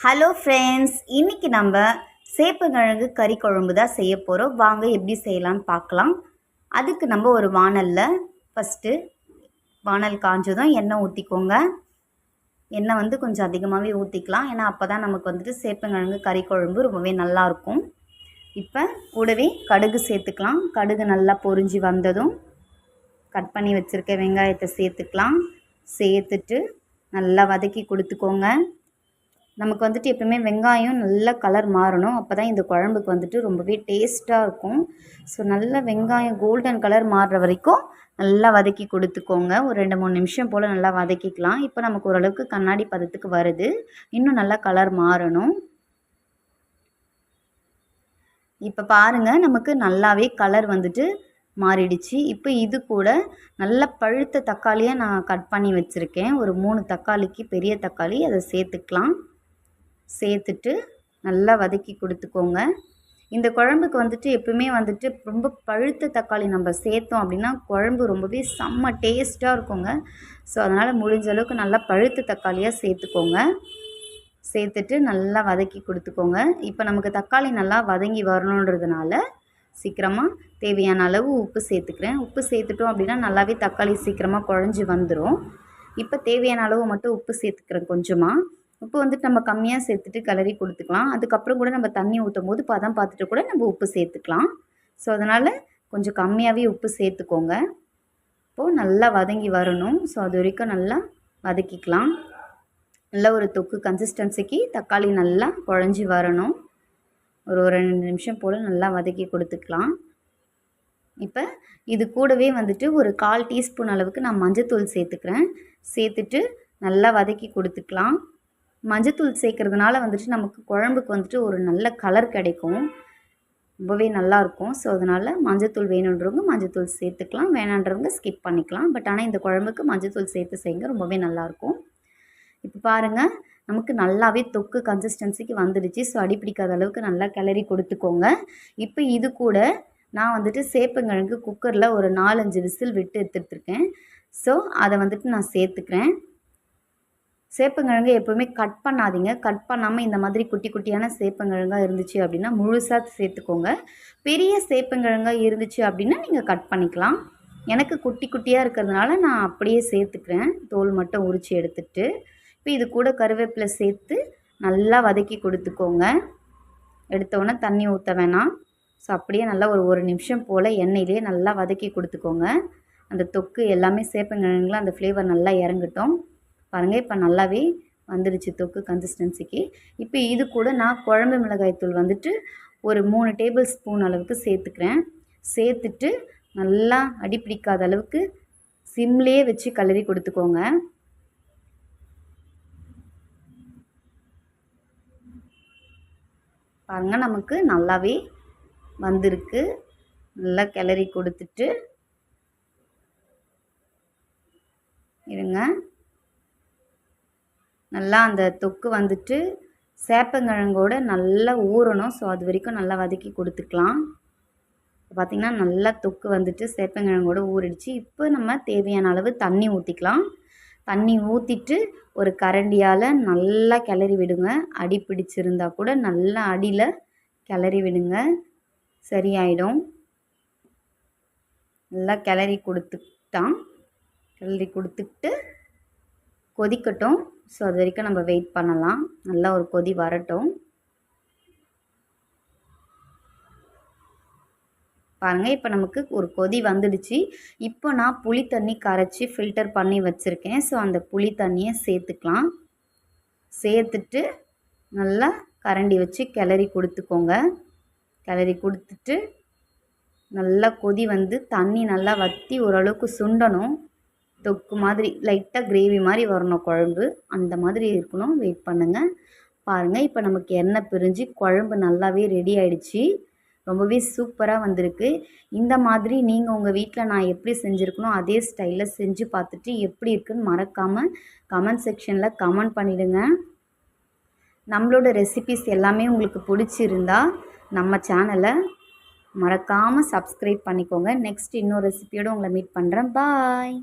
Hello friends, இன்றைக்கி நம்ம சேப்பங்கிழங்கு கறி குழம்பு தான் செய்ய போகிறோம். வாங்க எப்படி செய்யலான்னு பார்க்கலாம். அதுக்கு நம்ம ஒரு ஃபஸ்ட்டு வானல் காஞ்சதும் எண்ணெய் ஊற்றிக்கோங்க. எண்ணெய் கொஞ்சம் அதிகமாகவே ஊற்றிக்கலாம். ஏன்னா அப்போ தான் நமக்கு சேப்பங்கிழங்கு கறி குழம்பு ரொம்பவே நல்லாயிருக்கும். இப்போ கூடவே கடுகு சேர்த்துக்கலாம். கடுகு நல்லா பொரிஞ்சு வந்ததும் கட் பண்ணி வச்சுருக்க வெங்காயத்தை சேர்த்துக்கலாம். சேர்த்துட்டு நல்லா வதக்கி கொடுத்துக்கோங்க. நமக்கு எப்பவுமே வெங்காயம் நல்லா கலர் மாறணும். அப்போ தான் இந்த குழம்புக்கு ரொம்பவே டேஸ்ட்டாக இருக்கும். ஸோ நல்லா வெங்காயம் கோல்டன் கலர் மாறுற வரைக்கும் நல்லா வதக்கி கொடுத்துக்கோங்க. ஒரு 2-3 நிமிஷம் போல் நல்லா வதக்கிக்கலாம். இப்போ நமக்கு ஓரளவுக்கு கண்ணாடி பதத்துக்கு வருது. இன்னும் நல்லா கலர் மாறணும். இப்போ பாருங்கள், நமக்கு நல்லாவே கலர் மாறிடுச்சு. இப்போ இது கூட நல்ல பழுத்த தக்காளியை நான் கட் பண்ணி வச்சுருக்கேன். ஒரு 3 தக்காளிக்கு பெரிய தக்காளி, அதை சேர்த்துக்கலாம். சேர்த்துட்டு நல்லா வதக்கி கொடுத்துக்கோங்க. இந்த குழம்புக்கு எப்பவுமே ரொம்ப பழுத்த தக்காளி நம்ம சேர்த்தோம் அப்படின்னா குழம்பு ரொம்பவே செம்ம டேஸ்ட்டாக இருக்குங்க. ஸோ அதனால் முடிஞ்ச அளவுக்கு நல்லா பழுத்த தக்காளியாக சேர்த்துக்கோங்க. சேர்த்துட்டு நல்லா வதக்கி கொடுத்துக்கோங்க. இப்போ நமக்கு தக்காளி நல்லா வதங்கி வரணுன்றதுனால சீக்கிரமாக தேவையான அளவு உப்பு சேர்த்துக்கிறேன். உப்பு சேர்த்துட்டோம் அப்படின்னா நல்லாவே தக்காளி சீக்கிரமாக குழஞ்சி வந்துடும். இப்போ தேவையான அளவு மட்டும் உப்பு சேர்த்துக்கிறேன் கொஞ்சமாக. உப்பு நம்ம கம்மியாக சேர்த்துட்டு கிளறி கொடுத்துக்கலாம். அதுக்கப்புறம் கூட நம்ம தண்ணி ஊற்றும் போது பதம் பார்த்துட்டு கூட நம்ம உப்பு சேர்த்துக்கலாம். ஸோ அதனால் கொஞ்சம் கம்மியாகவே உப்பு சேர்த்துக்கோங்க. இப்போது நல்லா வதங்கி வரணும். ஸோ அது வரைக்கும் நல்லா வதக்கிக்கலாம். நல்லா ஒரு தொக்கு கன்சிஸ்டன்சிக்கு தக்காளி நல்லா குழஞ்சி வரணும். ஒரு 2 நிமிஷம் போல் நல்லா வதக்கி கொடுத்துக்கலாம். இப்போ இது கூடவே ஒரு 1/4 டீஸ்பூன் அளவுக்கு நான் மஞ்சத்தூள் சேர்த்துக்கிறேன். சேர்த்துட்டு நல்லா வதக்கி கொடுத்துக்கலாம். மஞ்சத்தூள் சேர்க்குறதுனால நமக்கு குழம்புக்கு ஒரு நல்ல கலர் கிடைக்கும். ரொம்பவே நல்லாயிருக்கும். ஸோ அதனால் மஞ்சத்தூள் வேணுன்றவங்க மஞ்சத்தூள் சேர்த்துக்கலாம், வேணான்றவங்க ஸ்கிப் பண்ணிக்கலாம். பட் ஆனால் இந்த குழம்புக்கு மஞ்சத்தூள் சேர்த்து செய்யுங்க, ரொம்பவே நல்லாயிருக்கும். இப்போ பாருங்கள், நமக்கு நல்லாவே தொக்கு கன்சிஸ்டன்சிக்கு வந்துடுச்சு. ஸோ அடிப்பிடிக்காத அளவுக்கு நல்லா கிளறி கொடுத்துக்கோங்க. இப்போ இது கூட நான் சேப்பங்கிழங்கு குக்கரில் ஒரு 4-5 விசில் விட்டு எடுத்துகிட்ருக்கேன். ஸோ அதை நான் சேர்த்துக்கிறேன். சேப்பங்கிழங்கு எப்போவுமே கட் பண்ணாதீங்க. கட் பண்ணாமல் இந்த மாதிரி குட்டி குட்டியான சேப்பங்கிழங்காக இருந்துச்சு அப்படின்னா முழுசாக சேர்த்துக்கோங்க. பெரிய சேப்பங்கிழங்காக இருந்துச்சு அப்படின்னா நீங்கள் கட் பண்ணிக்கலாம். எனக்கு குட்டி குட்டியாக இருக்கிறதுனால நான் அப்படியே சேர்த்துக்கிறேன், தோல் மட்டும் உரித்து எடுத்துட்டு. இப்போ இது கூட கருவேப்பிலை சேர்த்து நல்லா வதக்கி கொடுத்துக்கோங்க. எடுத்தோடனே தண்ணி ஊற்ற வேணாம். ஸோ அப்படியே நல்லா ஒரு நிமிஷம் போல் எண்ணெயிலே நல்லா வதக்கி கொடுத்துக்கோங்க. அந்த தொக்கு எல்லாமே சேப்பங்கிழங்குல அந்த ஃப்ளேவர் நல்லா இறங்கட்டும். பாருங்கள், இப்போ நல்லாவே வந்துடுச்சு தொக்கு கன்சிஸ்டன்சிக்கு. இப்போ இது கூட நான் குழம்பு மிளகாய்த்தூள் ஒரு 3 டேபிள் ஸ்பூன் அளவுக்கு சேர்த்துக்கிறேன். சேர்த்துட்டு நல்லா அடிப்பிடிக்காத அளவுக்கு சிம்லேயே வச்சு கிளறி கொடுத்துக்கோங்க. பாருங்கள், நமக்கு நல்லாவே வந்திருக்கு. நல்லா கிளறி கொடுத்துட்டு இருங்க. நல்லா அந்த தொக்கு சேப்பங்கிழங்கோட நல்லா ஊறணும். ஸோ அது வரைக்கும் நல்லா வதக்கி கொடுத்துக்கலாம். பார்த்திங்கன்னா நல்லா தொக்கு சேப்பங்கிழங்கோட ஊறிடுச்சு. இப்போ நம்ம தேவையான அளவு தண்ணி ஊற்றிக்கலாம். தண்ணி ஊற்றிட்டு ஒரு கரண்டியால் நல்லா கிளறி விடுங்க. அடி பிடிச்சிருந்தா கூட நல்லா அடியில் கிளறி விடுங்க, சரியாயிடும். நல்லா கிளறி கொடுத்துக்கிட்டு கொதிக்கட்டும். ஸோ அது வரைக்கும் நம்ம வெயிட் பண்ணலாம். நல்லா ஒரு கொதி வரட்டும். பாருங்கள், இப்போ நமக்கு ஒரு கொதி வந்துடுச்சு. இப்போ நான் புளி தண்ணி கரைச்சி ஃபில்டர் பண்ணி வச்சுருக்கேன். ஸோ அந்த புளி தண்ணியை சேர்த்துக்கலாம். சேர்த்துட்டு நல்லா கரண்டி வச்சு கிளறி கொடுத்துக்கோங்க. கிளறி கொடுத்துட்டு நல்லா கொதி தண்ணி நல்லா வற்றி ஓரளவுக்கு சுண்டணும். தொக்கு மாதிரி லைட்டாக கிரேவி மாதிரி வரணும் குழம்பு. அந்த மாதிரி இருக்கணும். வெயிட் பண்ணுங்கள். பாருங்கள், இப்போ நமக்கு எண்ணெய் பிரிஞ்சு குழம்பு நல்லாவே ரெடி ஆகிடுச்சு. ரொம்பவே சூப்பராக வந்திருக்கு. இந்த மாதிரி நீங்கள் உங்கள் வீட்டில் நான் எப்படி செஞ்சுருக்கணும் அதே ஸ்டைலில் செஞ்சு பார்த்துட்டு எப்படி இருக்குன்னு மறக்காமல் கமெண்ட் செக்ஷனில் கமெண்ட் பண்ணிவிடுங்க. நம்மளோட ரெசிபிஸ் எல்லாமே உங்களுக்கு பிடிச்சிருந்தா நம்ம சேனலை மறக்காமல் சப்ஸ்கிரைப் பண்ணிக்கோங்க. நெக்ஸ்ட் இன்னொரு ரெசிபியோடு உங்களை மீட் பண்ணுறேன். பாய்.